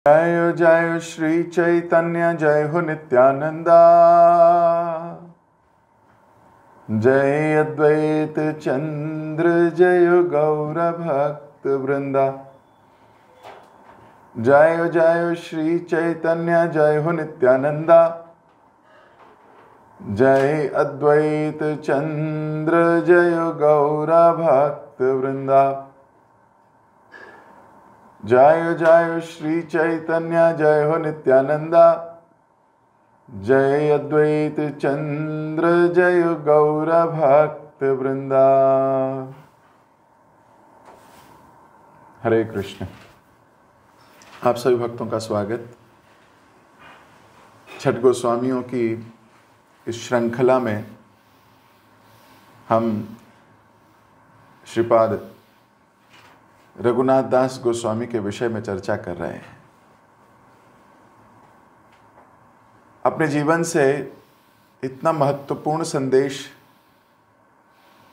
जय जय श्री चैतन्य जय हो नित्यानंदा। जय अद्वैत चंद्र जय गौर भक्त वृंदा। जय जय श्री चैतन्य जय हो नित्यानंदा। जय अद्वैत चंद्र जय गौर भक्त वृंदा। जय जय श्री चैतन्य जय हो नित्यानंदा। जय अद्वैत चंद्र जय गौर भक्त वृंदा। हरे कृष्ण। आप सभी भक्तों का स्वागत। छठ गोस्वामियों की इस श्रृंखला में हम श्रीपाद रघुनाथ दास गोस्वामी के विषय में चर्चा कर रहे हैं। अपने जीवन से इतना महत्वपूर्ण संदेश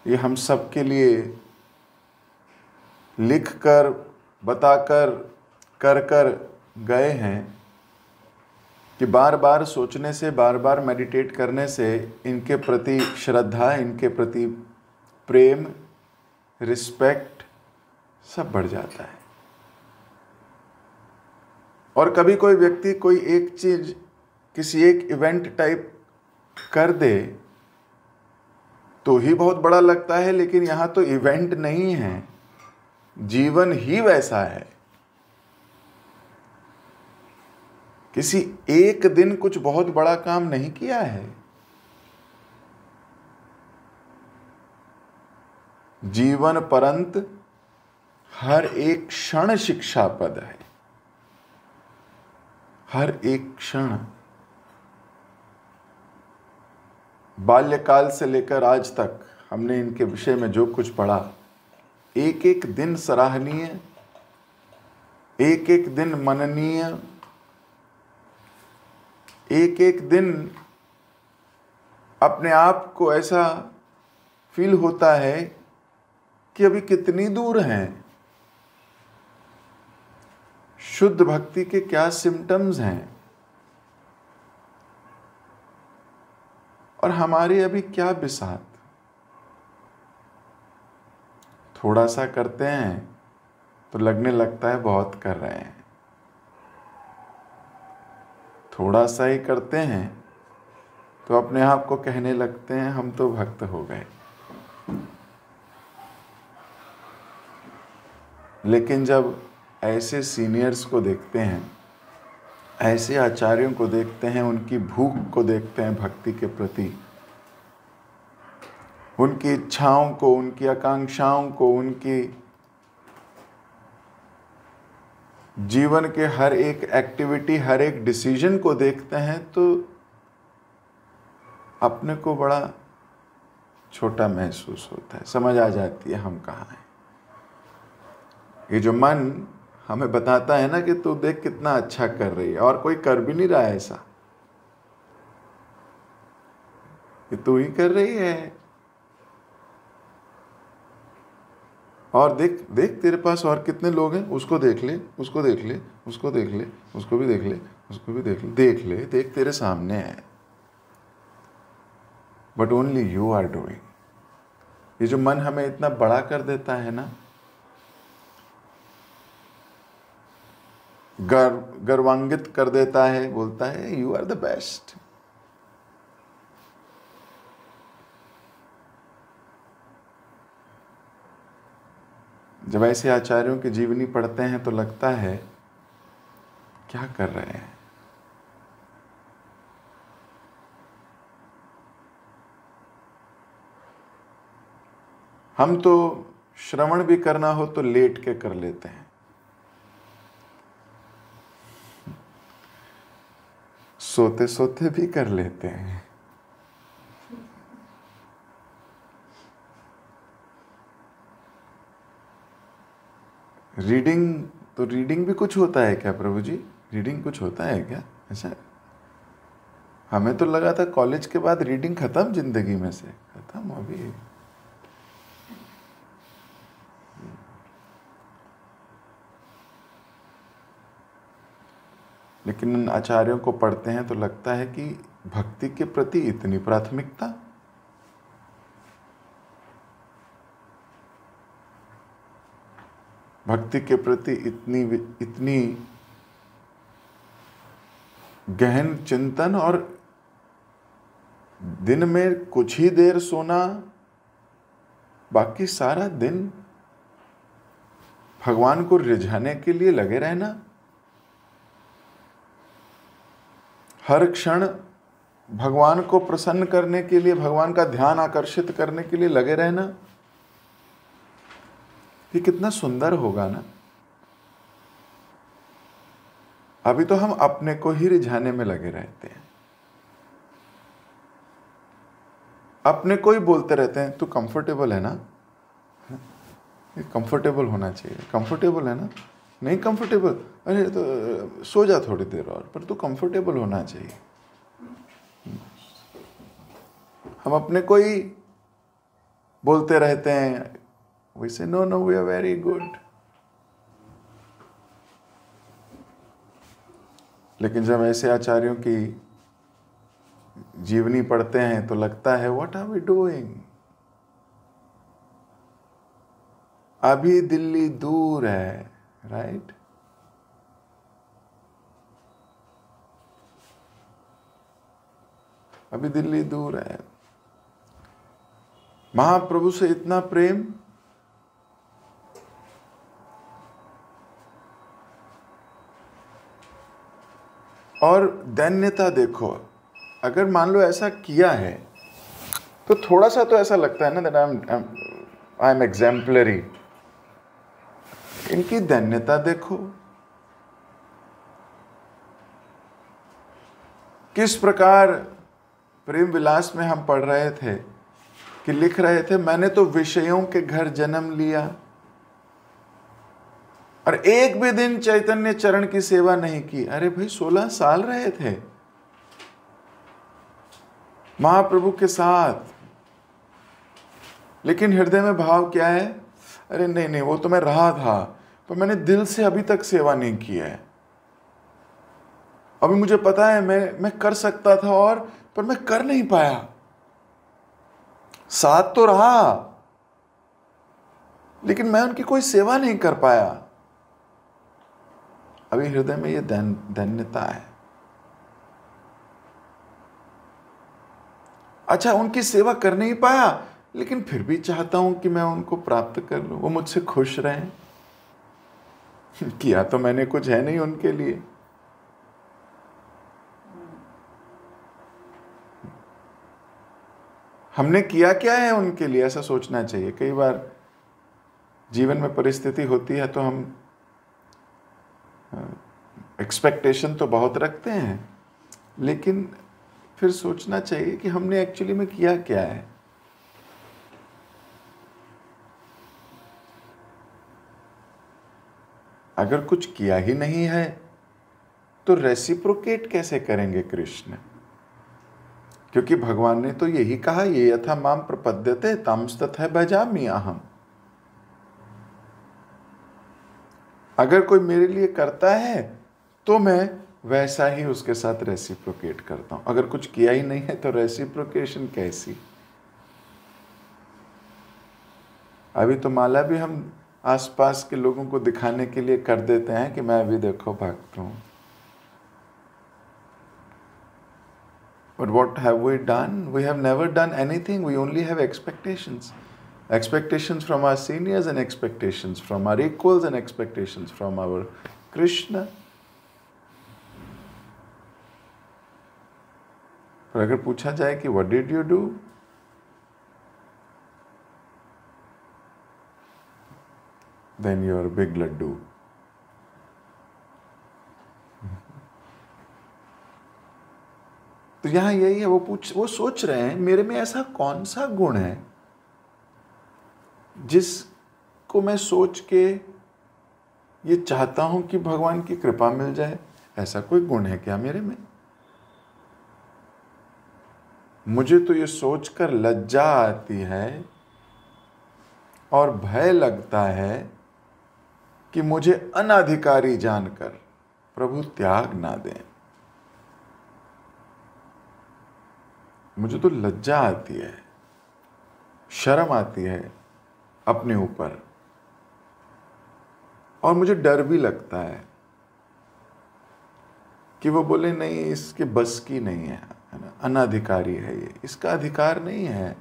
ये हम सबके लिए लिखकर, बताकर, कर गए हैं कि बार बार सोचने से, बार बार मेडिटेट करने से इनके प्रति श्रद्धा, इनके प्रति प्रेम, रिस्पेक्ट सब बढ़ जाता है। और कभी कोई व्यक्ति कोई एक चीज, किसी एक इवेंट टाइप कर दे तो ही बहुत बड़ा लगता है, लेकिन यहां तो इवेंट नहीं है, जीवन ही वैसा है। किसी एक दिन कुछ बहुत बड़ा काम नहीं किया है। जीवन परंत हर एक क्षण शिक्षापद है। हर एक क्षण, बाल्यकाल से लेकर आज तक हमने इनके विषय में जो कुछ पढ़ा, एक एक दिन सराहनीय, एक एक दिन मननीय, एक एक दिन अपने आप को ऐसा फील होता है कि अभी कितनी दूर हैं। शुद्ध भक्ति के क्या सिम्टम्स हैं और हमारे अभी क्या बिसात। थोड़ा सा करते हैं तो लगने लगता है बहुत कर रहे हैं, थोड़ा सा ही करते हैं तो अपने आप को कहने लगते हैं हम तो भक्त हो गए। लेकिन जब ऐसे सीनियर्स को देखते हैं, ऐसे आचार्यों को देखते हैं, उनकी भूख को देखते हैं भक्ति के प्रति, उनकी इच्छाओं को, उनकी आकांक्षाओं को, उनकी जीवन के हर एक एक्टिविटी, हर एक डिसीजन को देखते हैं तो अपने को बड़ा छोटा महसूस होता है। समझ आ जाती है हम कहाँ हैं। ये जो मन हमें बताता है ना कि तू देख कितना अच्छा कर रही है, और कोई कर भी नहीं रहा है ऐसा, ये तू ही कर रही है। और देख देख तेरे पास और कितने लोग हैं, उसको देख ले, उसको देख ले, उसको देख ले, उसको भी देख ले, उसको भी देख ले, देख ले, देख तेरे सामने है। But only you are doing. ये जो मन हमें इतना बड़ा कर देता है ना, गर्वान्वित कर देता है, बोलता है यू आर द बेस्ट। जब ऐसे आचार्यों की जीवनी पढ़ते हैं तो लगता है क्या कर रहे हैं। हम तो श्रवण भी करना हो तो लेट के कर लेते हैं, सोते सोते भी कर लेते हैं। रीडिंग तो रीडिंग भी कुछ होता है क्या प्रभु जी? रीडिंग कुछ होता है क्या ऐसा? हमें तो लगा था कॉलेज के बाद रीडिंग खत्म, जिंदगी में से खत्म। अभी लेकिन इन आचार्यों को पढ़ते हैं तो लगता है कि भक्ति के प्रति इतनी प्राथमिकता, भक्ति के प्रति इतनी गहन चिंतन, और दिन में कुछ ही देर सोना, बाकी सारा दिन भगवान को रिझाने के लिए लगे रहना, हर क्षण भगवान को प्रसन्न करने के लिए, भगवान का ध्यान आकर्षित करने के लिए लगे रहना। ये कितना सुंदर होगा ना। अभी तो हम अपने को ही रिझाने में लगे रहते हैं, अपने को ही बोलते रहते हैं, तू कंफर्टेबल है ना, कंफर्टेबल होना चाहिए, कंफर्टेबल है ना, नहीं कंफर्टेबल, अरे तो सो जा थोड़ी देर और, पर तू कंफर्टेबल होना चाहिए। हम अपने को ही बोलते रहते हैं, we say no no we are very good, लेकिन जब ऐसे आचार्यों की जीवनी पढ़ते हैं तो लगता है what are we doing, अभी दिल्ली दूर है, राइट? अभी दिल्ली दूर है। महाप्रभु से इतना प्रेम, और दैन्यता देखो। अगर मान लो ऐसा किया है तो थोड़ा सा तो ऐसा लगता है ना दैट आई एम एग्जाम्पलरी। इनकी दैन्यता देखो, किस प्रकार प्रेम विलास में हम पढ़ रहे थे कि लिख रहे थे, मैंने तो विषयों के घर जन्म लिया और एक भी दिन चैतन्य चरण की सेवा नहीं की। अरे भाई 16 साल रहे थे महाप्रभु के साथ, लेकिन हृदय में भाव क्या है, अरे नहीं नहीं वो तो मैं रहा था, पर मैंने दिल से अभी तक सेवा नहीं की है। अभी मुझे पता है मैं कर सकता था और, पर मैं कर नहीं पाया। साथ तो रहा लेकिन मैं उनकी कोई सेवा नहीं कर पाया। अभी हृदय में ये दैन्यता है। अच्छा, उनकी सेवा कर नहीं पाया लेकिन फिर भी चाहता हूं कि मैं उनको प्राप्त कर लूं, वो मुझसे खुश रहें। किया तो मैंने कुछ है नहीं उनके लिए। हमने किया क्या है उनके लिए, ऐसा सोचना चाहिए। कई बार जीवन में परिस्थिति होती है तो हम एक्सपेक्टेशन तो बहुत रखते हैं, लेकिन फिर सोचना चाहिए कि हमने एक्चुअली में किया क्या है। अगर कुछ किया ही नहीं है तो रेसिप्रोकेट कैसे करेंगे कृष्ण? क्योंकि भगवान ने तो यही कहा, ये यथा माम प्रपद्यते तमस्तथा भजामि अहम्। अगर कोई मेरे लिए करता है तो मैं वैसा ही उसके साथ रेसिप्रोकेट करता हूं। अगर कुछ किया ही नहीं है तो रेसिप्रोकेशन कैसी? अभी तो माला भी हम आसपास के लोगों को दिखाने के लिए कर देते हैं कि मैं अभी देखो भक्त हूं। But what have we done? We have never done anything. We only have expectations. Expectations from our seniors and expectations from our equals and expectations from our Krishna. पर अगर पूछा जाए कि what did you do? Then you are a big laddu. तो यहां यही है, वो सोच रहे हैं मेरे में ऐसा कौन सा गुण है जिसको मैं सोच के ये चाहता हूं कि भगवान की कृपा मिल जाए। ऐसा कोई गुण है क्या मेरे में? मुझे तो ये सोचकर लज्जा आती है और भय लगता है कि मुझे अनाधिकारी जानकर प्रभु त्याग ना दें। मुझे तो लज्जा आती है, शर्म आती है अपने ऊपर, और मुझे डर भी लगता है कि वो बोले नहीं, इसके बस की नहीं है ना, अनाधिकारी है ये, इसका अधिकार नहीं है,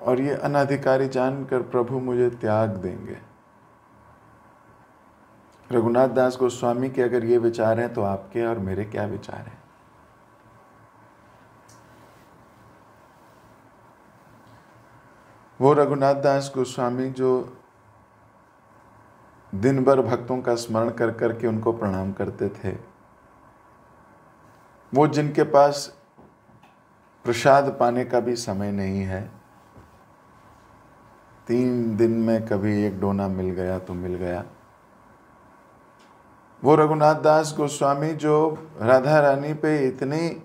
और ये अनाधिकारी जानकर प्रभु मुझे त्याग देंगे। रघुनाथ दास गोस्वामी के अगर ये विचार हैं तो आपके और मेरे क्या विचार हैं? वो रघुनाथ दास गोस्वामी जो दिन भर भक्तों का स्मरण कर करके उनको प्रणाम करते थे, वो जिनके पास प्रसाद पाने का भी समय नहीं है, 3 दिन में कभी एक डोना मिल गया तो मिल गया, वो रघुनाथ दास गोस्वामी जो राधा रानी पे इतनी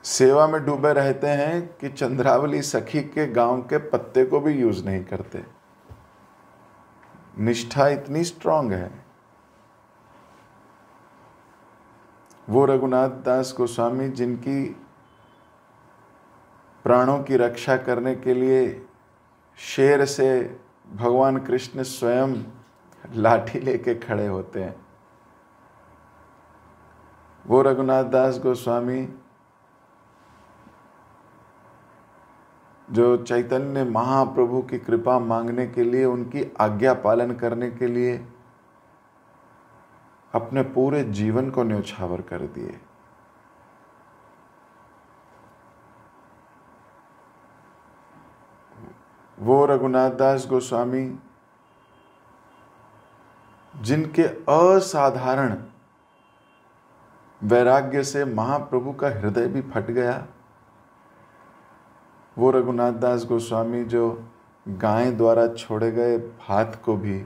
सेवा में डूबे रहते हैं कि चंद्रावली सखी के गांव के पत्ते को भी यूज नहीं करते, निष्ठा इतनी स्ट्रांग है। वो रघुनाथ दास गोस्वामी जिनकी प्राणों की रक्षा करने के लिए शेर से भगवान कृष्ण स्वयं लाठी लेके खड़े होते हैं, वो रघुनाथ दास गोस्वामी जो चैतन्य महाप्रभु की कृपा मांगने के लिए, उनकी आज्ञा पालन करने के लिए अपने पूरे जीवन को न्यौछावर कर दिए। वो रघुनाथ दास गोस्वामी जिनके असाधारण वैराग्य से महाप्रभु का हृदय भी फट गया, वो रघुनाथ दास गोस्वामी जो गाय द्वारा छोड़े गए भात को भी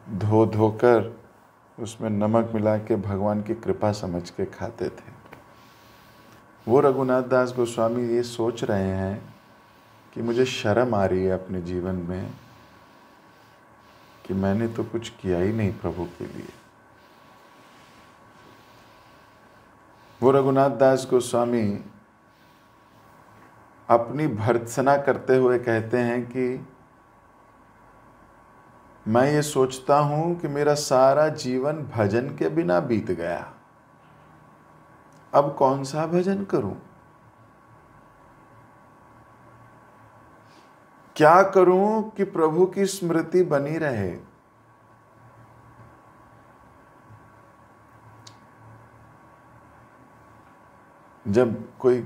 धो धोकर उसमें नमक मिला के भगवान की कृपा समझ के खाते थे, वो रघुनाथ दास गोस्वामी ये सोच रहे हैं कि मुझे शर्म आ रही है अपने जीवन में कि मैंने तो कुछ किया ही नहीं प्रभु के लिए। वो रघुनाथ दास गोस्वामी अपनी भर्त्सना करते हुए कहते हैं कि मैं ये सोचता हूं कि मेरा सारा जीवन भजन के बिना बीत गया, अब कौन सा भजन करूं, क्या करूं कि प्रभु की स्मृति बनी रहे। जब कोई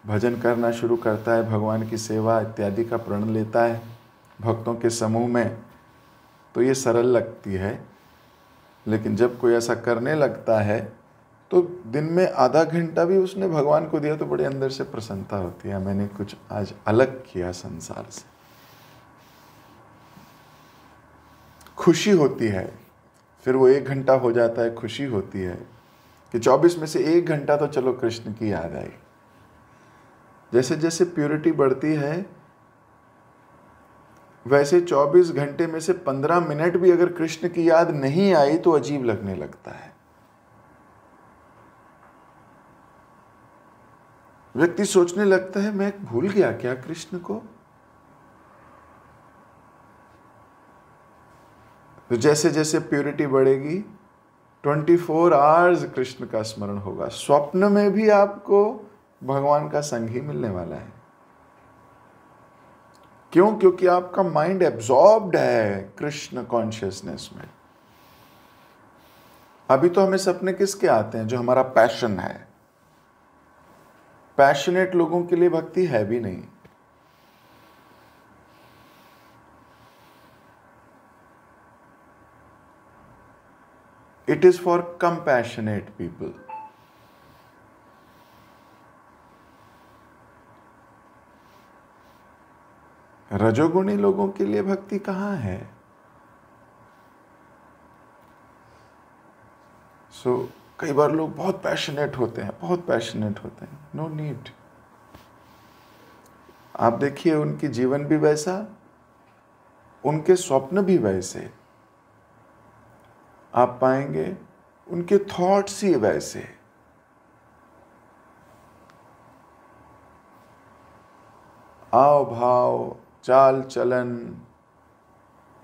भजन करना शुरू करता है, भगवान की सेवा इत्यादि का प्रण लेता है भक्तों के समूह में, तो ये सरल लगती है, लेकिन जब कोई ऐसा करने लगता है तो दिन में आधा घंटा भी उसने भगवान को दिया तो बड़े अंदर से प्रसन्नता होती है, मैंने कुछ आज अलग किया संसार से, खुशी होती है। फिर वो 1 घंटा हो जाता है, खुशी होती है कि 24 में से 1 घंटा तो चलो कृष्ण की याद आई। जैसे जैसे प्योरिटी बढ़ती है वैसे 24 घंटे में से 15 मिनट भी अगर कृष्ण की याद नहीं आई तो अजीब लगने लगता है। व्यक्ति सोचने लगता है मैं भूल गया क्या कृष्ण को। तो जैसे जैसे प्योरिटी बढ़ेगी 24 आवर्स कृष्ण का स्मरण होगा, स्वप्न में भी आपको भगवान का संग ही मिलने वाला है। क्यों? क्योंकि आपका माइंड एब्जॉर्ब्ड है कृष्ण कॉन्शियसनेस में। अभी तो हमें सपने किसके आते हैं? जो हमारा पैशन है। पैशनेट लोगों के लिए भक्ति है भी नहीं। It is for compassionate people. रजोगुणी लोगों के लिए भक्ति कहाँ है? कई बार लोग बहुत पैशनेट होते हैं, बहुत पैशनेट होते हैं। No need. आप देखिए उनकी जीवन भी वैसा उनके स्वप्न भी वैसे आप पाएंगे, उनके थॉट्स ही वैसे। आव भाव, चाल चलन,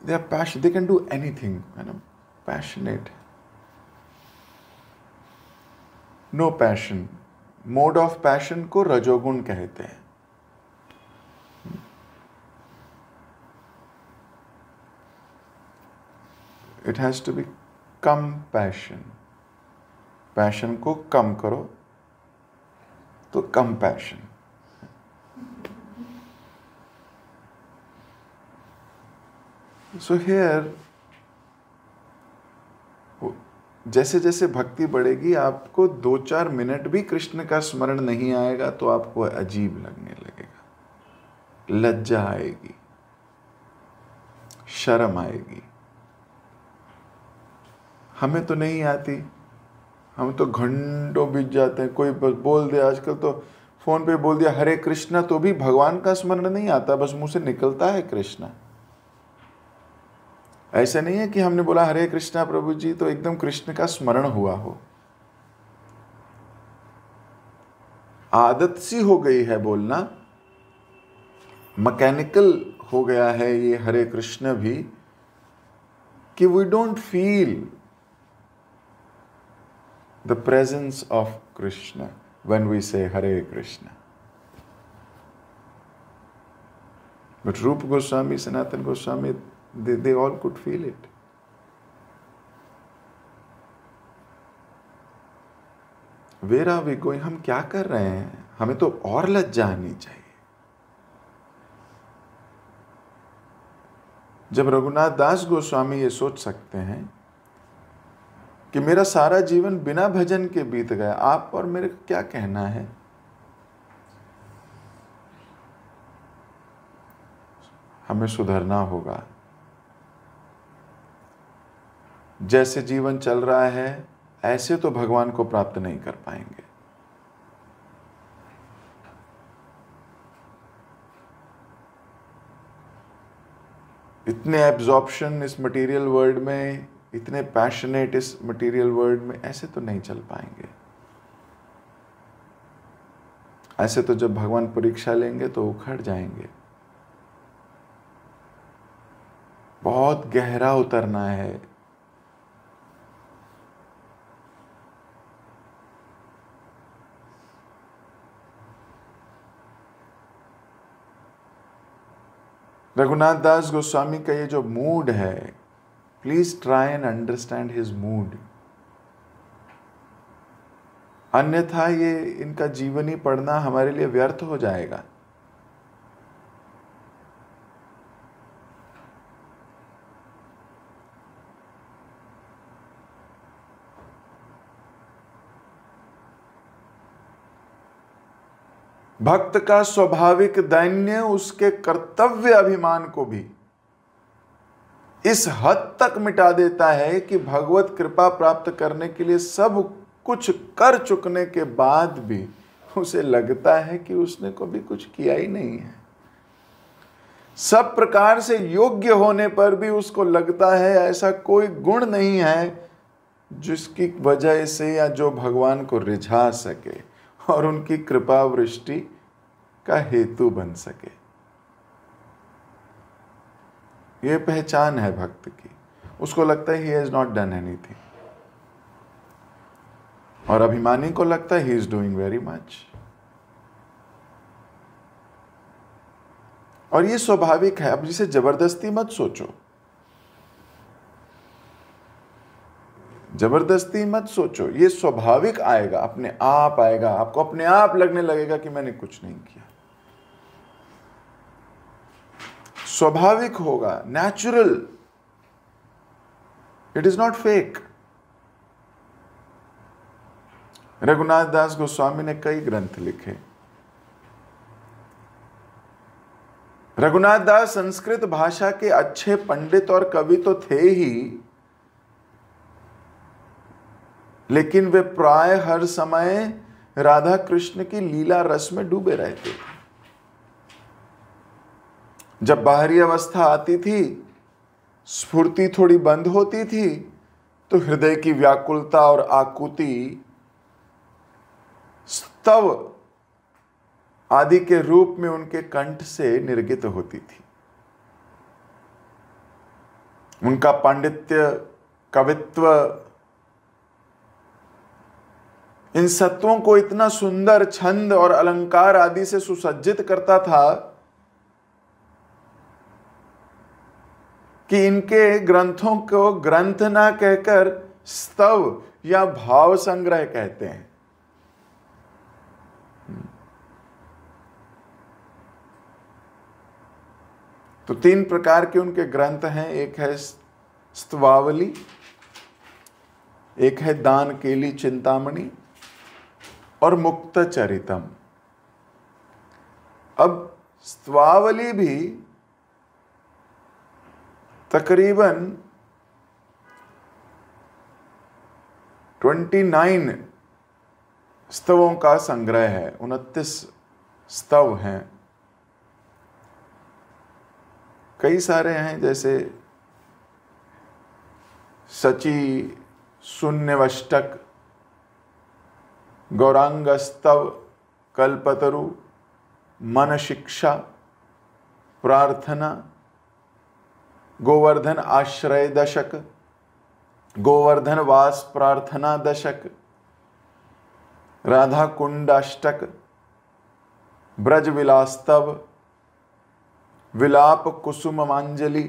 they are passion, they can do anything, है ना, passionate. No passion, mode of passion को रजोगुण कहते हैं। इट हैज टू बी कम पैशन, पैशन को कम करो तो कम पैशन। सो हियर जैसे जैसे भक्ति बढ़ेगी, आपको 2-4 मिनट भी कृष्ण का स्मरण नहीं आएगा तो आपको अजीब लगने लगेगा, लज्जा आएगी, शर्म आएगी। हमें तो नहीं आती, हम तो घंटों बीत जाते हैं। कोई बस बोल दे, आजकल तो फोन पे बोल दिया हरे कृष्णा, तो भी भगवान का स्मरण नहीं आता, बस मुंह से निकलता है कृष्णा। ऐसा नहीं है कि हमने बोला हरे कृष्णा प्रभु जी तो एकदम कृष्ण का स्मरण हुआ हो। आदत सी हो गई है बोलना, मैकेनिकल हो गया है ये हरे कृष्ण भी, कि we don't feel the presence of Krishna when we say Hare Krishna. But रूप Goswami, Sanatan Goswami, they all could feel it. Where are we going? हम क्या कर रहे हैं? हमें तो और लज्जा आनी चाहिए। जब रघुनाथ दास गोस्वामी ये सोच सकते हैं कि मेरा सारा जीवन बिना भजन के बीत गया, आप और मेरे को क्या कहना है? हमें सुधरना होगा। जैसे जीवन चल रहा है ऐसे तो भगवान को प्राप्त नहीं कर पाएंगे। इतने एब्जॉर्प्शन इस मटेरियल वर्ल्ड में, इतने पैशनेट इस मटेरियल वर्ल्ड में, ऐसे तो नहीं चल पाएंगे। ऐसे तो जब भगवान परीक्षा लेंगे तो उखड़ जाएंगे। बहुत गहरा उतरना है। रघुनाथ दास गोस्वामी का ये जो मूड है, please try and understand his mood. अन्यथा ये इनका जीवनी पढ़ना हमारे लिए व्यर्थ हो जाएगा। भक्त का स्वाभाविक दैन्य उसके कर्तव्य अभिमान को भी इस हद तक मिटा देता है कि भगवत कृपा प्राप्त करने के लिए सब कुछ कर चुकने के बाद भी उसे लगता है कि उसने कभी कुछ किया ही नहीं है। सब प्रकार से योग्य होने पर भी उसको लगता है ऐसा कोई गुण नहीं है जिसकी वजह से या जो भगवान को रिझा सके और उनकी कृपा वृष्टि का हेतु बन सके। यह पहचान है भक्त की। उसको लगता है he has not done anything, और अभिमानी को लगता है he is doing very much. और ये स्वाभाविक है। अब जिसे जबरदस्ती मत सोचो, जबरदस्ती मत सोचो, ये स्वाभाविक आएगा, अपने आप आएगा। आपको अपने आप लगने लगेगा कि मैंने कुछ नहीं किया। स्वाभाविक होगा, natural. It is not fake. Raghunath Das Goswami ने कई ग्रंथ लिखे। रघुनाथ दास संस्कृत भाषा के अच्छे पंडित और कवि तो थे ही, लेकिन वे प्राय हर समय राधा कृष्ण की लीला रस में डूबे रहते थे। जब बाहरी अवस्था आती थी स्फूर्ति थोड़ी बंद होती थी तो हृदय की व्याकुलता और आकुति स्तव आदि के रूप में उनके कंठ से निर्गित होती थी। उनका पांडित्य, कवित्व इन सत्वों को इतना सुंदर छंद और अलंकार आदि से सुसज्जित करता था कि इनके ग्रंथों को ग्रंथ ना कहकर स्तव या भाव संग्रह कहते हैं। तो 3 प्रकार के उनके ग्रंथ हैं। एक है स्तवावली, एक है दान केली चिंतामणि और मुक्त चरितम। अब स्तवावली भी तकरीबन 29 स्तवों का संग्रह है। 29 स्तव हैं। कई सारे हैं, जैसे सची शून्यवष्टक, गौरांग स्तव, कल्पतरु, मन शिक्षा, प्रार्थना, गोवर्धन आश्रय दशक, गोवर्धन वास प्रार्थना दशक, राधा कुंडाष्टक, ब्रज विलास्तव, विलाप कुसुमांजलि,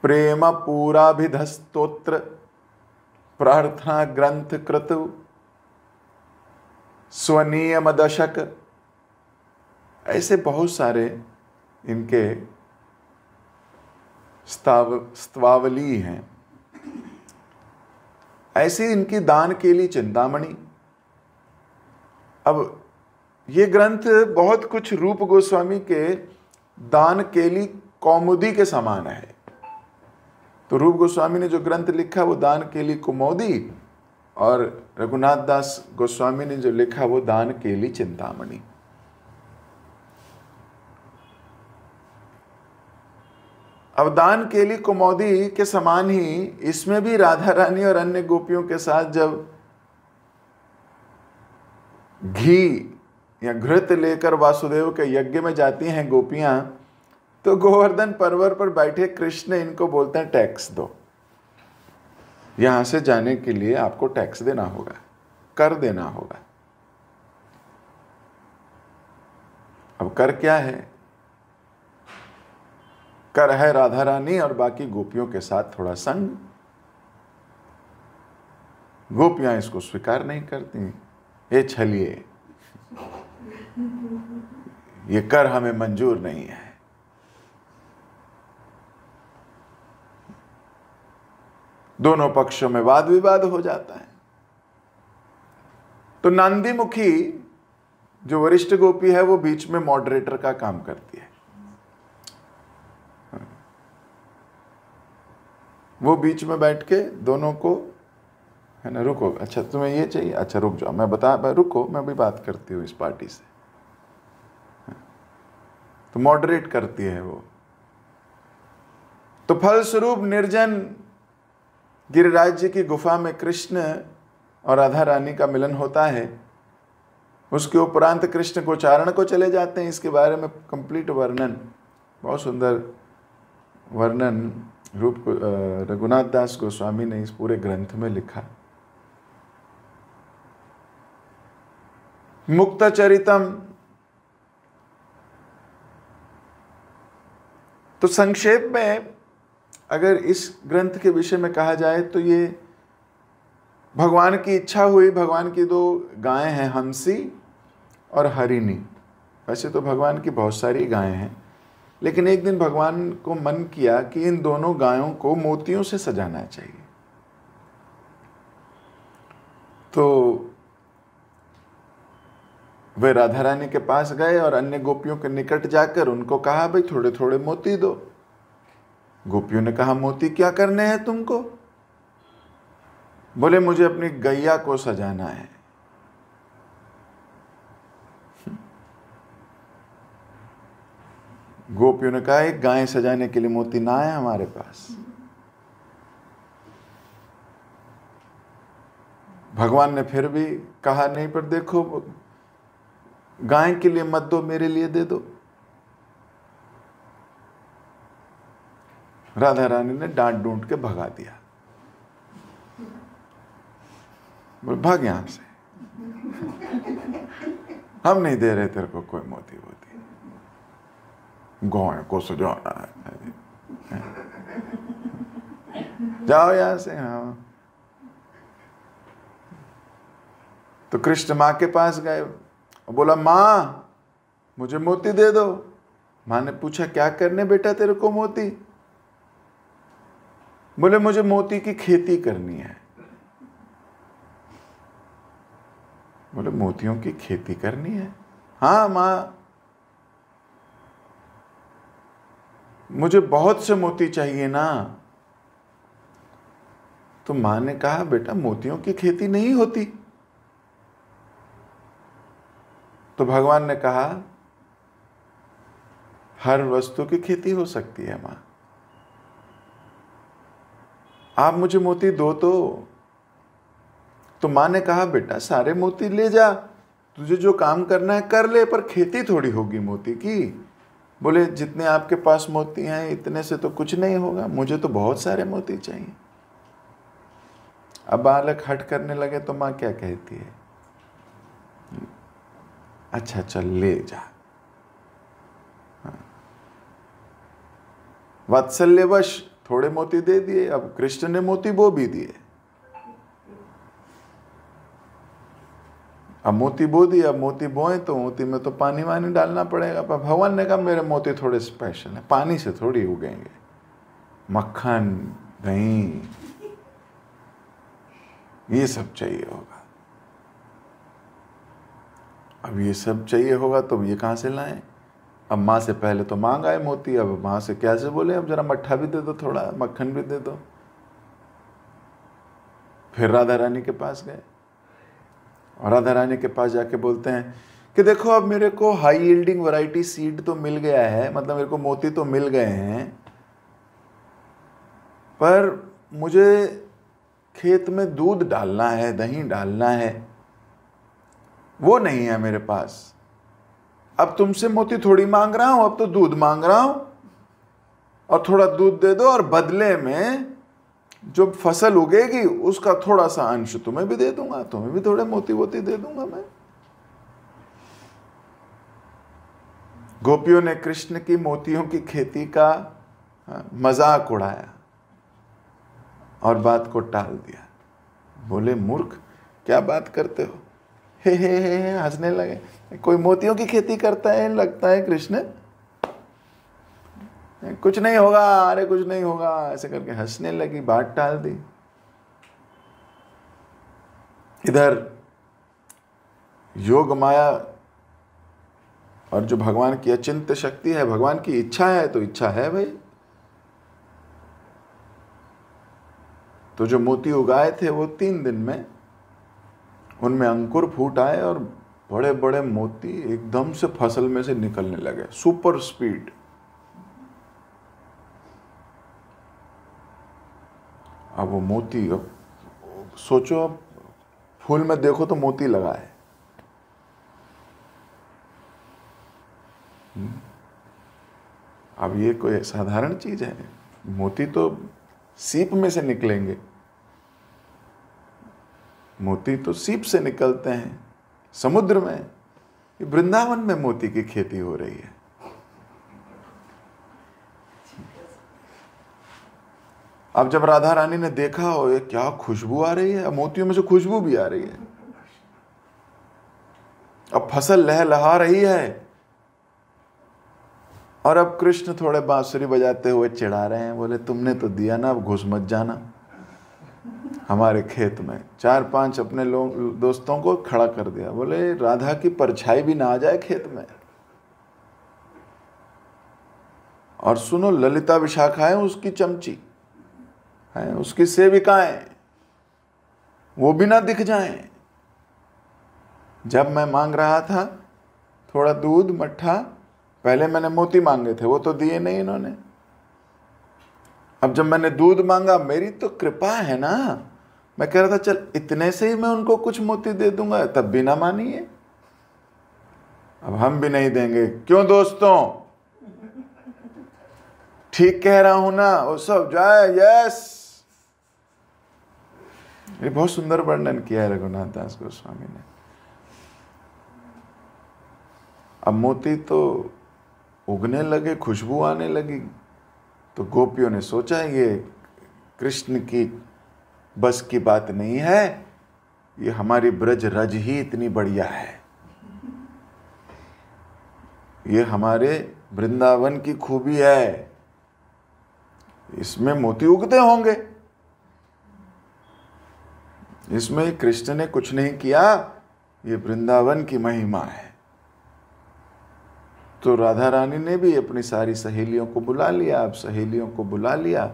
प्रेम पूराभिधस्तोत्र, प्रार्थना ग्रंथ कृतु, स्वनियम दशक। ऐसे बहुत सारे इनके स्तवावली हैं। ऐसी इनकी दान केली चिंतामणि। अब ये ग्रंथ बहुत कुछ रूप गोस्वामी के दान केली कौमुदी के समान है। तो रूप गोस्वामी ने जो ग्रंथ लिखा वो दान केली कुमोदी, और रघुनाथ दास गोस्वामी ने जो लिखा वो दान केली चिंतामणि। अब दान केली कुमोदी के समान ही इसमें भी राधा रानी और अन्य गोपियों के साथ जब घी या घृत लेकर वासुदेव के यज्ञ में जाती हैं गोपियां, तो गोवर्धन पर्वत पर बैठे कृष्ण इनको बोलते हैं टैक्स दो, यहां से जाने के लिए आपको टैक्स देना होगा, कर देना होगा। अब कर क्या है? कर है राधा रानी और बाकी गोपियों के साथ थोड़ा संग। गोपियां इसको स्वीकार नहीं करती। ये छलिए, ये कर हमें मंजूर नहीं है। दोनों पक्षों में वाद विवाद हो जाता है। तो नांदी मुखी जो वरिष्ठ गोपी है वो बीच में मॉडरेटर का काम करती है। वो बीच में बैठ के दोनों को, है ना, रुको, अच्छा तुम्हें ये चाहिए, अच्छा रुक जाओ, रुको मैं भी बात करती हूँ इस पार्टी से। तो मॉडरेट करती है वो। तो फलस्वरूप निर्जन गिरिराज की गुफा में कृष्ण और राधा रानी का मिलन होता है। उसके उपरांत कृष्ण गोचारण को चले जाते हैं। इसके बारे में कंप्लीट वर्णन, बहुत सुंदर वर्णन रूप रघुनाथ दास गोस्वामी ने इस पूरे ग्रंथ में लिखा। मुक्त चरितम, तो संक्षेप में अगर इस ग्रंथ के विषय में कहा जाए तो ये भगवान की इच्छा हुई। भगवान की 2 गायें हैं, हंसी और हरिणी। वैसे तो भगवान की बहुत सारी गायें हैं, लेकिन एक दिन भगवान को मन किया कि इन दोनों गायों को मोतियों से सजाना चाहिए। तो वे राधा रानी के पास गए और अन्य गोपियों के निकट जाकर उनको कहा, भाई थोड़े थोड़े मोती दो। गोपियों ने कहा, मोती क्या करने हैं तुमको? बोले, मुझे अपनी गैया को सजाना है। गोपियों ने कहा एक गाय सजाने के लिए मोती ना है हमारे पास। भगवान ने फिर भी कहा नहीं, पर देखो गाय के लिए मत दो, मेरे लिए दे दो। राधा रानी ने डांट डूंट के भगा दिया, बोले भाग यहां से, हम नहीं दे रहे तेरे को कोई मोती वोती, गाय को सजाना है, जाओ यहां से। हाँ, तो कृष्ण माँ के पास गए, बोला माँ मुझे मोती दे दो। माँ ने पूछा क्या करने बेटा तेरे को मोती? बोले मुझे मोती की खेती करनी है। बोले मोतियों की खेती करनी है? हाँ माँ, मुझे बहुत से मोती चाहिए ना। तो माँ ने कहा बेटा मोतियों की खेती नहीं होती। तो भगवान ने कहा हर वस्तु की खेती हो सकती है माँ, आप मुझे मोती दो तो माँ ने कहा बेटा सारे मोती ले जा, तुझे जो काम करना है कर ले, पर खेती थोड़ी होगी मोती की। बोले जितने आपके पास मोती हैं इतने से तो कुछ नहीं होगा, मुझे तो बहुत सारे मोती चाहिए। अब बालक हट करने लगे तो माँ क्या कहती है, अच्छा चल ले जा। वात्सल्यवश थोड़े मोती दे दिए। अब कृष्ण ने मोती बो भी दिए। अब मोती बो दिए, अब मोती बोए तो मोती में तो पानी वानी डालना पड़ेगा। पर भगवान ने कहा मेरे मोती थोड़े स्पेशल हैं, पानी से थोड़ी उगेंगे, मक्खन दही ये सब चाहिए होगा। अब ये सब चाहिए होगा तो ये कहाँ से लाएं? अब माँ से पहले तो मांग आए मोती, अब माँ से कैसे बोले अब जरा मट्ठा भी दे दो, थोड़ा मक्खन भी दे दो। फिर राधा रानी के पास गए और राधा रानी के पास जाके बोलते हैं कि देखो अब मेरे को हाई यील्डिंग वैरायटी सीड तो मिल गया है, मतलब मेरे को मोती तो मिल गए हैं, पर मुझे खेत में दूध डालना है, दही डालना है, वो नहीं है मेरे पास। अब तुमसे मोती थोड़ी मांग रहा हूं, अब तो दूध मांग रहा हूं, और थोड़ा दूध दे दो और बदले में जो फसल उगेगी उसका थोड़ा सा अंश तुम्हें भी दे दूंगा, तुम्हें भी थोड़े मोती वोती दे दूंगा मैं। गोपियों ने कृष्ण की मोतियों की खेती का मजाक उड़ाया और बात को टाल दिया। बोले मूर्ख क्या बात करते हो, हे हंसने लगे। कोई मोतियों की खेती करता है लगता है कृष्ण, कुछ नहीं होगा, अरे कुछ नहीं होगा, ऐसे करके हंसने लगी, बात टाल दी। इधर योग माया और जो भगवान की अचिंत्य शक्ति है, भगवान की इच्छा है तो इच्छा है भाई। तो जो मोती उगाए थे वो 3 दिन में उनमें अंकुर फूट आए और बड़े बड़े मोती एकदम से फसल में से निकलने लगे, सुपर स्पीड। अब वो मोती, अब सोचो, अब फूल में देखो तो मोती लगा है, अब ये कोई साधारण चीज है? मोती तो सीप में से निकलेंगे, मोती तो सीप से निकलते हैं समुद्र में। वृंदावन में मोती की खेती हो रही है। अब जब राधा रानी ने देखा हो ये क्या खुशबू आ रही है, अब मोतियों में से खुशबू भी आ रही है, अब फसल लहलहा रही है, और अब कृष्ण थोड़े बांसुरी बजाते हुए चिढ़ा रहे हैं। बोले तुमने तो दिया ना, अब घुस मत जाना हमारे खेत में। 4-5 अपने दोस्तों को खड़ा कर दिया। बोले राधा की परछाई भी ना आ जाए खेत में। और सुनो, ललिता विशाखाएं उसकी चमची हैं, उसकी सेविकाएं, वो भी ना दिख जाएं। जब मैं मांग रहा था थोड़ा दूध मट्ठा पहले मैंने मोती मांगे थे, वो तो दिए नहीं इन्होंने। अब जब मैंने दूध मांगा, मेरी तो कृपा है ना, मैं कह रहा था चल इतने से ही मैं उनको कुछ मोती दे दूंगा, तब भी ना मानिए। अब हम भी नहीं देंगे। क्यों दोस्तों, ठीक कह रहा हूं ना? वो सब जाए। यस, ये बहुत सुंदर वर्णन किया है रघुनाथ दास गोस्वामी ने। अब मोती तो उगने लगे, खुशबू आने लगी, तो गोपियों ने सोचा ये कृष्ण की बस की बात नहीं है, ये हमारी ब्रज रज ही इतनी बढ़िया है, ये हमारे वृंदावन की खूबी है, इसमें मोती उगते होंगे, इसमें कृष्ण ने कुछ नहीं किया, ये वृंदावन की महिमा है। तो राधा रानी ने भी अपनी सारी सहेलियों को बुला लिया। अब सहेलियों को बुला लिया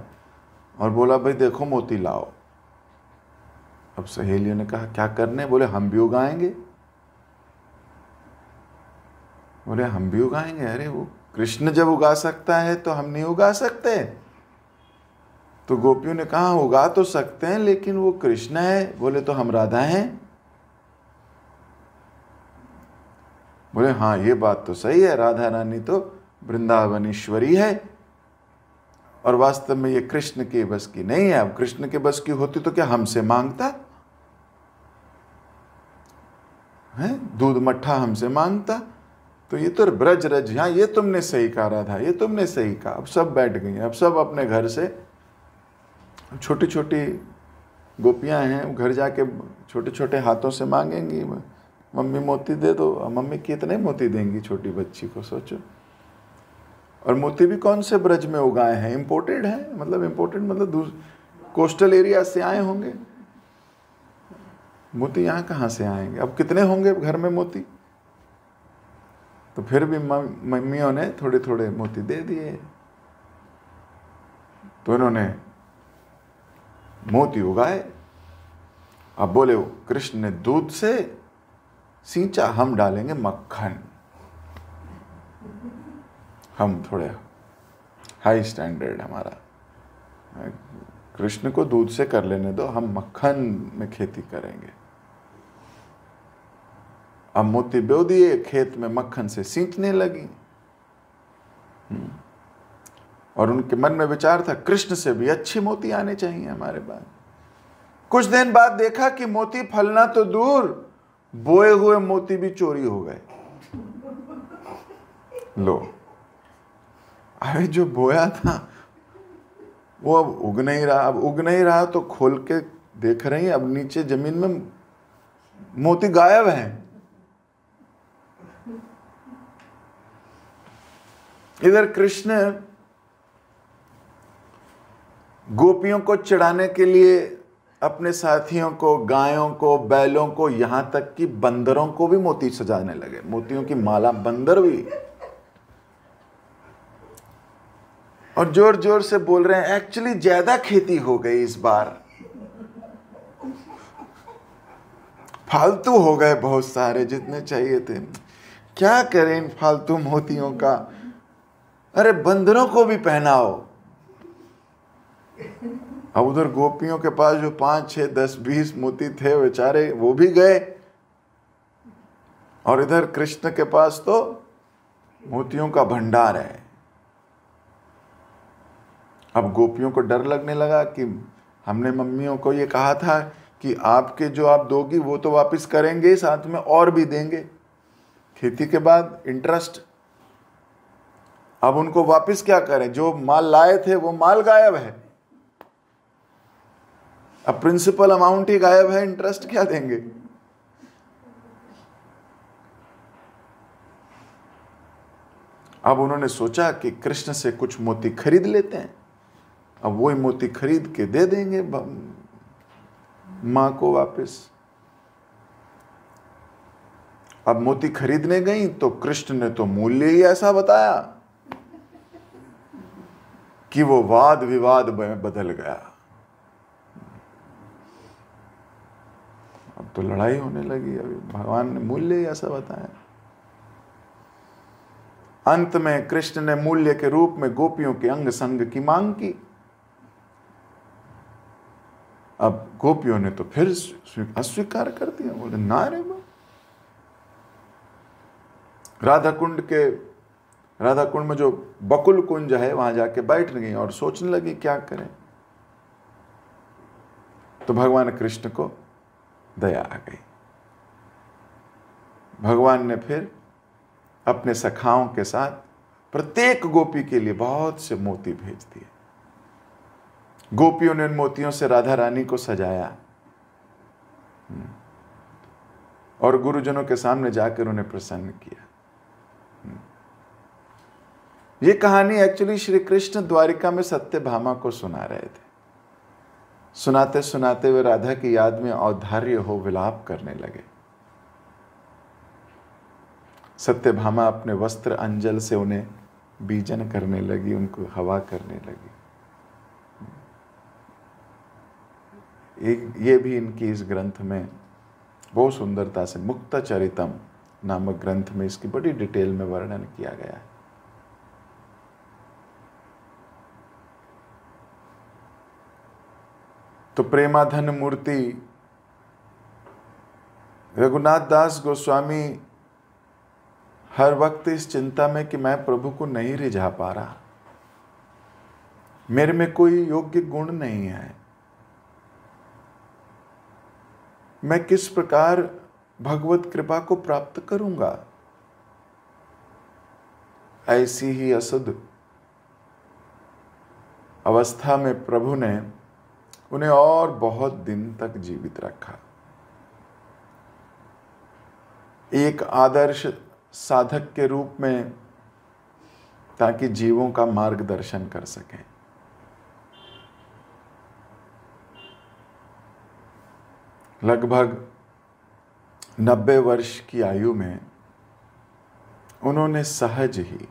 और बोला भाई देखो मोती लाओ। अब सहेलियों ने कहा क्या करने? बोले हम भी उगाएंगे। बोले हम भी उगाएंगे? अरे वो कृष्ण जब उगा सकता है तो हम नहीं उगा सकते? तो गोपियों ने कहा उगा तो सकते हैं, लेकिन वो कृष्ण है। बोले तो हम राधा हैं। बोले हाँ ये बात तो सही है, राधा रानी तो वृंदावनेश्वरी है, और वास्तव में ये कृष्ण के बस की नहीं है। अब कृष्ण के बस की होती तो क्या हमसे मांगता है? दूध मट्ठा हमसे मांगता? तो ये तो ब्रज रज, हाँ ये तुमने सही कहा राधा, ये तुमने सही कहा। अब सब बैठ गई, अब सब अपने घर से, छोटी छोटी गोपियां हैं, घर जाके छोटे छोटे हाथों से मांगेंगी, मम्मी मोती दे दो। अब मम्मी कितने मोती देंगी छोटी बच्ची को, सोचो। और मोती भी कौन से ब्रज में उगाए हैं? इम्पोर्टेड है, मतलब इम्पोर्टेड मतलब कोस्टल एरिया से आए होंगे। मोती यहाँ कहाँ से आएंगे? अब कितने होंगे घर में मोती? तो फिर भी मम्मियों ने थोड़े थोड़े मोती दे दिए। तो इन्होंने मोती उगाए। अब बोले वो कृष्ण ने दूध से सींचा, हम डालेंगे मक्खन, हम थोड़े हाई स्टैंडर्ड हमारा, कृष्ण को दूध से कर लेने दो, हम मक्खन में खेती करेंगे। अब मोती बो दिए, खेत में मक्खन से सींचने लगी। और उनके मन में विचार था कृष्ण से भी अच्छे मोती आने चाहिए हमारे पास। कुछ दिन बाद देखा कि मोती फलना तो दूर, बोए हुए मोती भी चोरी हो गए। लो, अरे जो बोया था वो अब उग नहीं रहा। अब उग नहीं रहा तो खोल के देख रही है, अब नीचे जमीन में मोती गायब हैं। इधर कृष्ण गोपियों को चिढ़ाने के लिए अपने साथियों को, गायों को, बैलों को, यहां तक कि बंदरों को भी मोती सजाने लगे, मोतियों की माला, बंदर भी। और जोर जोर से बोल रहे हैं एक्चुअली ज्यादा खेती हो गई इस बार, फालतू हो गए बहुत सारे, जितने चाहिए थे। क्या करें इन फालतू मोतियों का? अरे बंदरों को भी पहनाओ। अब उधर गोपियों के पास जो 5, 6, 10, 20 मोती थे बेचारे वो भी गए, और इधर कृष्ण के पास तो मोतियों का भंडार है। अब गोपियों को डर लगने लगा कि हमने मम्मियों को ये कहा था कि आपके जो आप दोगी वो तो वापस करेंगे, साथ में और भी देंगे, खेती के बाद इंटरेस्ट। अब उनको वापस क्या करें? जो माल लाए थे वो माल गायब है, अब प्रिंसिपल अमाउंट ही गायब है, इंटरेस्ट क्या देंगे? अब उन्होंने सोचा कि कृष्ण से कुछ मोती खरीद लेते हैं, अब वही मोती खरीद के दे देंगे मां को वापस। अब मोती खरीदने गई तो कृष्ण ने तो मूल्य ही ऐसा बताया कि वो वाद विवाद में बदल गया। अब तो लड़ाई होने लगी। अभी भगवान ने मूल्य ही ऐसा बताया। अंत में कृष्ण ने मूल्य के रूप में गोपियों के अंग संग की मांग की। अब गोपियों ने तो फिर अस्वीकार कर दिया, बोले ना रे बा। राधा कुंड में जो बकुल कुंज है वहां जाके बैठ गई और सोचने लगी क्या करें। तो भगवान कृष्ण को दया आ गई। भगवान ने फिर अपने सखाओं के साथ प्रत्येक गोपी के लिए बहुत से मोती भेज दिए। गोपियों ने उन मोतियों से राधा रानी को सजाया और गुरुजनों के सामने जाकर उन्हें प्रसन्न किया। ये कहानी एक्चुअली श्री कृष्ण द्वारिका में सत्यभामा को सुना रहे थे। सुनाते सुनाते वे राधा की याद में औदार्य हो विलाप करने लगे। सत्यभामा अपने वस्त्र अंजल से उन्हें बीजन करने लगी, उनको हवा करने लगी। ये भी इनकी इस ग्रंथ में बहुत सुंदरता से मुक्त चरितम नामक ग्रंथ में इसकी बड़ी डिटेल में वर्णन किया गया है। तो प्रेमाधन मूर्ति रघुनाथ दास गोस्वामी हर वक्त इस चिंता में कि मैं प्रभु को नहीं रिझा पा रहा, मेरे में कोई योग्य गुण नहीं है, मैं किस प्रकार भगवत कृपा को प्राप्त करूंगा। ऐसी ही असुध अवस्था में प्रभु ने उन्हें और बहुत दिन तक जीवित रखा। एक आदर्श साधक के रूप में, ताकि जीवों का मार्गदर्शन कर सकें। लगभग 90 वर्ष की आयु में उन्होंने सहज ही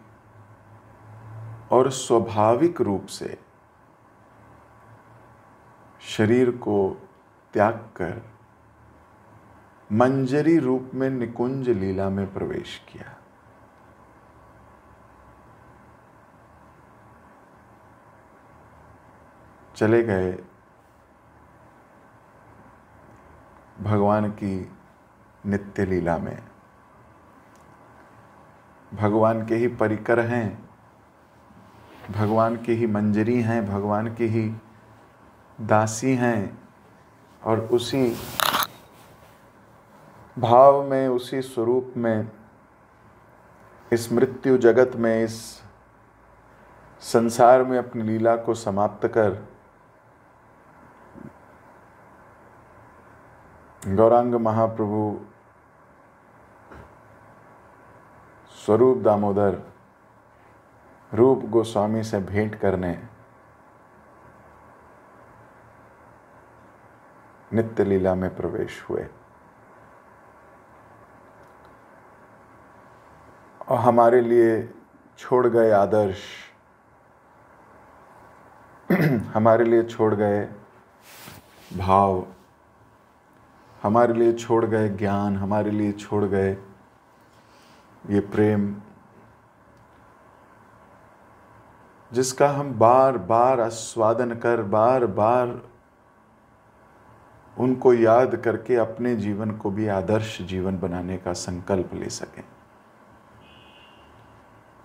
और स्वाभाविक रूप से शरीर को त्याग कर मंजरी रूप में निकुंज लीला में प्रवेश किया। चले गए भगवान की नित्य लीला में। भगवान के ही परिकर हैं, भगवान की ही मंजरी हैं, भगवान की ही दासी हैं, और उसी भाव में, उसी स्वरूप में इस मृत्यु जगत में, इस संसार में अपनी लीला को समाप्त कर गौरांग महाप्रभु स्वरूप दामोदर रूप गोस्वामी से भेंट करने नित्य लीला में प्रवेश हुए। और हमारे लिए छोड़ गए आदर्श, हमारे लिए छोड़ गए भाव, हमारे लिए छोड़ गए ज्ञान, हमारे लिए छोड़ गए ये प्रेम, जिसका हम बार बार आस्वादन कर, बार बार उनको याद करके अपने जीवन को भी आदर्श जीवन बनाने का संकल्प ले सकें।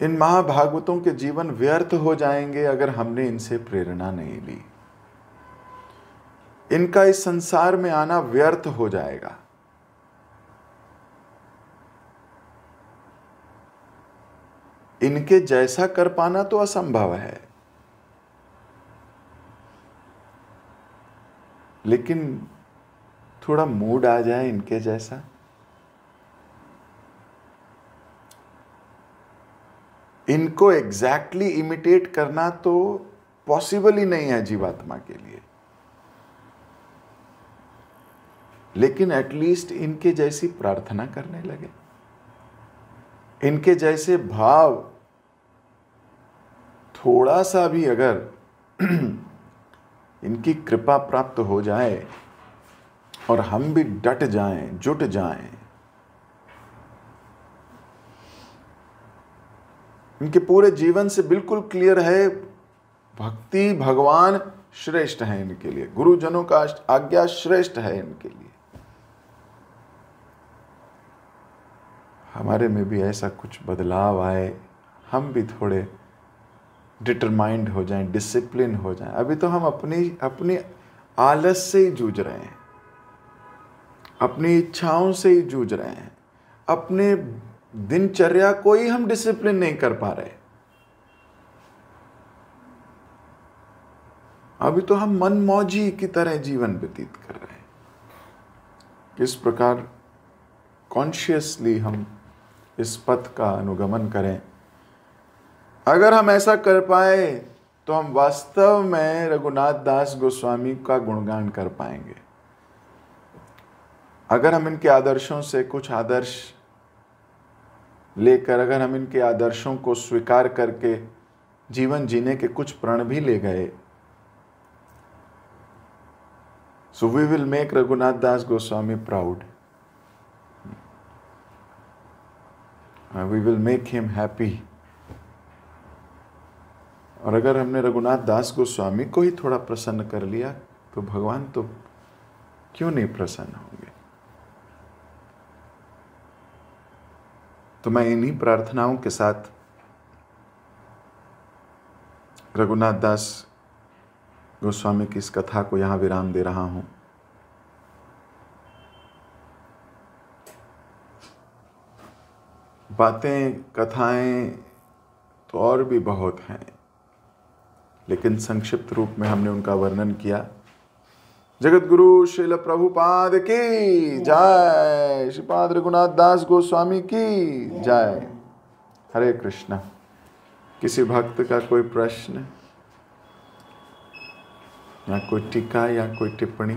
इन महाभागवतों के जीवन व्यर्थ हो जाएंगे अगर हमने इनसे प्रेरणा नहीं ली। इनका इस संसार में आना व्यर्थ हो जाएगा। इनके जैसा कर पाना तो असंभव है, लेकिन थोड़ा मूड आ जाए इनके जैसा, इनको एग्जैक्टली इमिटेट करना तो पॉसिबल ही नहीं है जीवात्मा के लिए, लेकिन एटलीस्ट इनके जैसी प्रार्थना करने लगे, इनके जैसे भाव थोड़ा सा भी अगर इनकी कृपा प्राप्त हो जाए और हम भी डट जाएं, जुट जाएं, इनके पूरे जीवन से बिल्कुल क्लियर है, भक्ति भगवान श्रेष्ठ है इनके लिए, गुरुजनों का आज्ञा श्रेष्ठ है इनके लिए। हमारे में भी ऐसा कुछ बदलाव आए, हम भी थोड़े डिटरमाइंड हो जाएं, डिसिप्लिन हो जाएं। अभी तो हम अपनी आलस से ही जूझ रहे हैं, अपनी इच्छाओं से ही जूझ रहे हैं, अपने दिनचर्या को ही हम डिसिप्लिन नहीं कर पा रहे। अभी तो हम मनमौजी की तरह जीवन व्यतीत कर रहे हैं। किस प्रकार कॉन्शियसली हम इस पथ का अनुगमन करें। अगर हम ऐसा कर पाए तो हम वास्तव में रघुनाथ दास गोस्वामी का गुणगान कर पाएंगे। अगर हम इनके आदर्शों से कुछ आदर्श लेकर, अगर हम इनके आदर्शों को स्वीकार करके जीवन जीने के कुछ प्रण भी ले गए, so we will make Raghunath Das Goswami proud. We will make him happy. और अगर हमने रघुनाथ दास गोस्वामी को ही थोड़ा प्रसन्न कर लिया तो भगवान तो क्यों नहीं प्रसन्न होंगे। तो मैं इन्हीं प्रार्थनाओं के साथ रघुनाथ दास गोस्वामी की इस कथा को यहाँ विराम दे रहा हूँ। बातें, कथाएं तो और भी बहुत हैं, लेकिन संक्षिप्त रूप में हमने उनका वर्णन किया। जगत गुरु श्रील प्रभुपाद की जय, श्रीपाद रघुनाथ दास गोस्वामी की जय। हरे कृष्णा। किसी भक्त का कोई प्रश्न या कोई टीका या कोई टिप्पणी?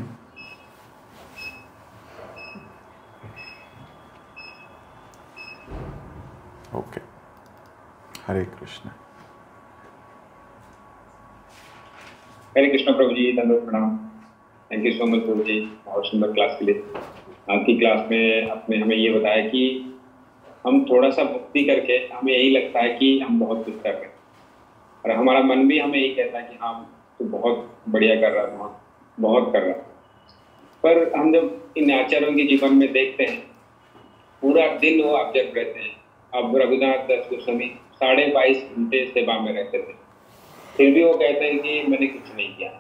ओके, हरे कृष्णा। हरे कृष्णा प्रभु जी, धन्यवाद, प्रणाम। थैंक यू सो मच प्रभु जी, बहुत सुंदर क्लास के लिए। आपकी क्लास में आपने हमें ये बताया कि हम थोड़ा सा भक्ति करके हमें यही लगता है कि हम बहुत कुछ कर रहे हैं, और हमारा मन भी हमें यही कहता है कि हाँ तो बहुत बढ़िया कर रहा है, बहुत कर रहा है। पर हम जब इन आचार्यों के जीवन में देखते हैं, पूरा दिन वो ऑब्जर्व रहते हैं। अब रघुनाथ दास गोस्वामी 22.5 घंटे सेवा में रहते थे, फिर भी वो कहते हैं कि मैंने कुछ नहीं किया।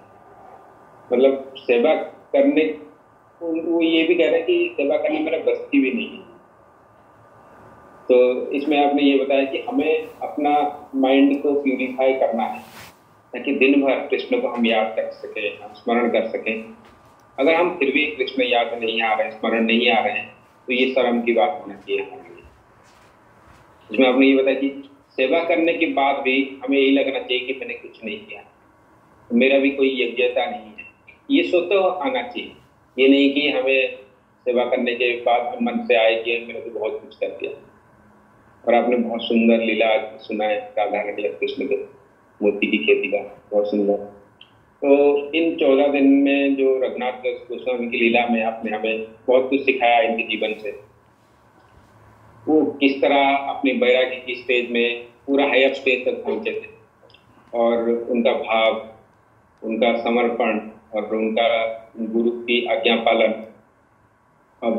मतलब सेवा करने, वो ये भी कह रहे हैं कि सेवा करने मेरा बस की भी नहीं है। तो इसमें आपने ये बताया कि हमें अपना माइंड को प्यूरिफाई करना है ताकि दिन भर कृष्ण को हम याद कर सकें, हम स्मरण कर सकें। अगर हम फिर भी कृष्ण याद नहीं आ रहे हैं, स्मरण नहीं आ रहे हैं, तो ये शर्म की बात होना चाहिए हमारे लिए। इसमें आपने ये बताया कि सेवा करने के बाद भी हमें यही लगना चाहिए कि मैंने कुछ नहीं किया, मेरा भी कोई योग्यता नहीं है। ये स्वतः आना चाहिए, ये नहीं कि हमें सेवा करने के बाद मन से आए कि मैंने तो बहुत कुछ कर दिया। और आपने बहुत सुंदर लीला सुना है राधा रानी और कृष्ण के मोती की खेती का, बहुत सुंदर। तो इन 14 दिन में जो रघुनाथ दास गोस्वामी की लीला में आपने हमें बहुत कुछ सिखाया इनके जीवन से। वो किस तरह अपनी बैरागी की स्टेज में पूरा हायर स्टेज तक पहुंचे थे, और उनका भाव, उनका समर्पण और उनका गुरु की आज्ञा पालन और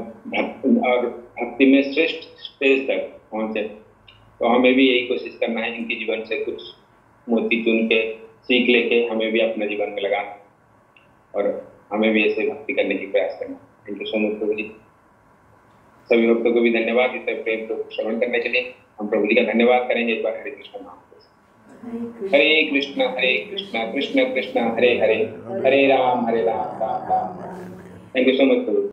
भक्ति में श्रेष्ठ स्टेज तक पहुंचे। तो हमें भी यही कोशिश करना है, इनके जीवन से कुछ मोती चुन के सीख लेके हमें भी अपने जीवन में लगाना और हमें भी ऐसे भक्ति करने की प्रयास करना। थैंक यू सो मच प्रभु जी। सभी भक्तों को भी धन्यवाद इस प्रेम को श्रवण करने के लिए। हम प्रभु जी का धन्यवाद करेंगे एक बार। हरे कृष्ण नाम। Hare Krishna Krishna Krishna Hare Hare, Hare Ram Ram Ram. Thank you so much Prabhu.